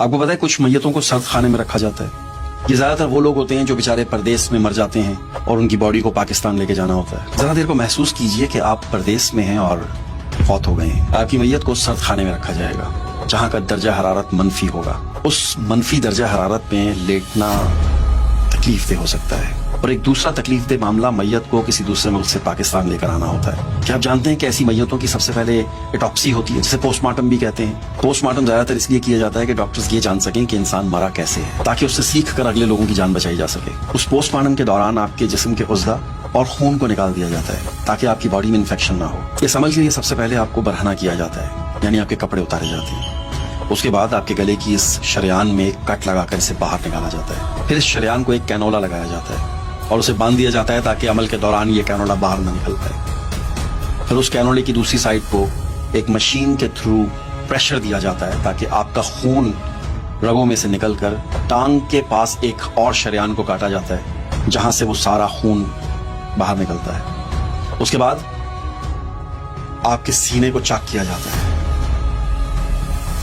आपको पता है कुछ मैयतों को सर्द खाने में रखा जाता है। ये ज्यादातर वो लोग होते हैं जो बेचारे परदेश में मर जाते हैं और उनकी बॉडी को पाकिस्तान लेके जाना होता है। जरा देर को महसूस कीजिए कि आप परदेश में हैं और फौत हो गए हैं। आपकी मैयत को सर्द खाने में रखा जाएगा जहाँ का दर्जा हरारत मनफी होगा। उस मनफी दर्जा हरारत में लेटना तकलीफ दे हो सकता है। और एक दूसरा तकलीफ दे मामला मैयत को किसी दूसरे मुल्क से पाकिस्तान लेकर आना होता है। क्या आप जानते हैं कि ऐसी मैयतों की सबसे पहले ऑटोप्सी होती है, जिसे पोस्टमार्टम भी कहते हैं। पोस्टमार्टम ज्यादातर इसलिए किया जाता है कि डॉक्टर्स ये जान सकें कि इंसान मरा कैसे है, ताकि उससे सीख कर अगले लोगों की जान बचाई जा सके। उस पोस्टमार्टम के दौरान आपके जिस्म के उज़्दा और खून को निकाल दिया जाता है ताकि आपकी बॉडी में इन्फेक्शन ना हो। ये समझ लीजिए सबसे पहले आपको बरहना किया जाता है, यानी आपके कपड़े उतारे जाते हैं। उसके बाद आपके गले की इस शरेयान में एक कट लगाकर इसे बाहर निकाला जाता है। फिर इस शरेयान को एक कैनोला लगाया जाता है और उसे बांध दिया जाता है ताकि अमल के दौरान ये कैनोला बाहर न निकल पाए। फिर उस कैनोले की दूसरी साइड को एक मशीन के थ्रू प्रेशर दिया जाता है ताकि आपका खून रगों में से निकलकर टांग के पास एक और शरेयान को काटा जाता है जहां से वो सारा खून बाहर निकलता है। उसके बाद आपके सीने को चेक किया जाता है।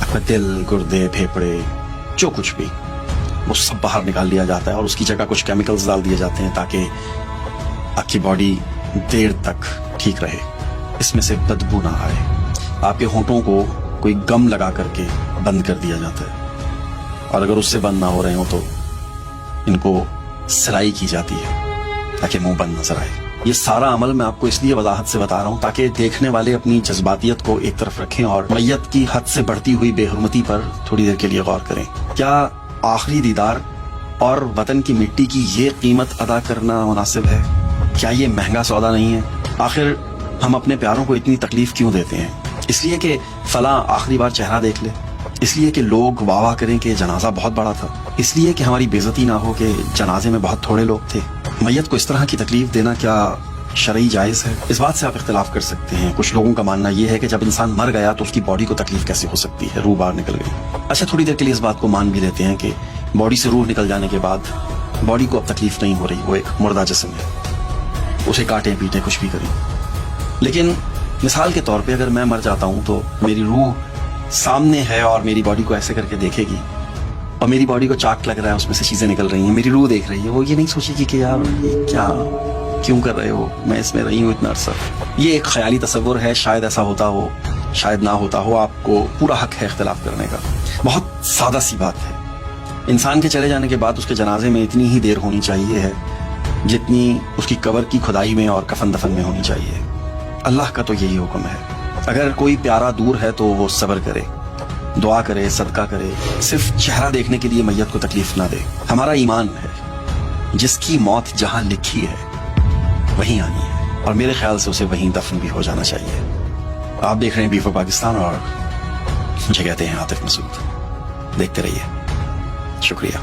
आपका दिल, गुर्दे, फेफड़े, जो कुछ भी, वो सब बाहर निकाल लिया जाता है और उसकी जगह कुछ केमिकल्स डाल दिए जाते हैं ताकि आपकी बॉडी देर तक ठीक रहे, इसमें से बदबू ना आए। आपके होंठों को कोई गम लगा करके बंद कर दिया जाता है और अगर उससे बंद ना हो रहे हो तो इनको सिलाई की जाती है ताकि मुंह बंद नजर आए। ये सारा अमल मैं आपको इसलिए वजाहत से बता रहा हूँ ताकि देखने वाले अपनी जज्बातियत को एक तरफ रखें और मैयत की हद से बढ़ती हुई बेहुरमती पर थोड़ी देर के लिए गौर करें। क्या आखिरी दीदार और वतन की मिट्टी की ये कीमत अदा करना मुनासिब है? क्या ये महंगा सौदा नहीं है? आखिर हम अपने प्यारों को इतनी तकलीफ क्यों देते हैं? इसलिए कि फला आखिरी बार चेहरा देख ले, इसलिए कि लोग वाह वाह करें कि जनाजा बहुत बड़ा था, इसलिए कि हमारी बेइज्जती ना हो कि जनाजे में बहुत थोड़े लोग थे। मैयत को इस तरह की तकलीफ देना क्या शरई जायज है? इस बात से आप इख्तिलाफ कर सकते हैं। कुछ लोगों का मानना यह है कि जब इंसान मर गया तो उसकी बॉडी को तकलीफ कैसे हो सकती है, रूह बाहर निकल गई। अच्छा, थोड़ी देर के लिए इस बात को मान भी लेते हैं कि बॉडी से रूह निकल जाने के बाद बॉडी को अब तकलीफ नहीं हो रही, वो एक मुर्दा जिस्म है, उसे काटें पीटें कुछ भी करें। लेकिन मिसाल के तौर पे अगर मैं मर जाता हूं तो मेरी रूह सामने है और मेरी बॉडी को ऐसे करके देखेगी और मेरी बॉडी को चाक लग रहा है, उसमें से चीजें निकल रही हैं, मेरी रूह देख रही है। वो ये नहीं सोचेगी कि यार ये क्या क्यों कर रहे हो, मैं इसमें रही हूँ इतना अरसा। ये एक ख्याली तस्वुर है, शायद ऐसा होता हो, शायद ना होता हो। आपको पूरा हक है इख्तिलाफ करने का। बहुत सादा सी बात है, इंसान के चले जाने के बाद उसके जनाजे में इतनी ही देर होनी चाहिए है जितनी उसकी कब्र की खुदाई में और कफन दफन में होनी चाहिए। अल्लाह का तो यही हुक्म है। अगर कोई प्यारा दूर है तो वो सब्र करे, दुआ करे, सदका करे, सिर्फ चेहरा देखने के लिए मैयत को तकलीफ ना दे। हमारा ईमान है जिसकी मौत जहां लिखी है वहीं आनी है और मेरे ख्याल से उसे वहीं दफन भी हो जाना चाहिए। आप देख रहे हैं बी फॉर पाकिस्तान और मुझे कहते हैं आतिफ मसूद। देखते रहिए, शुक्रिया।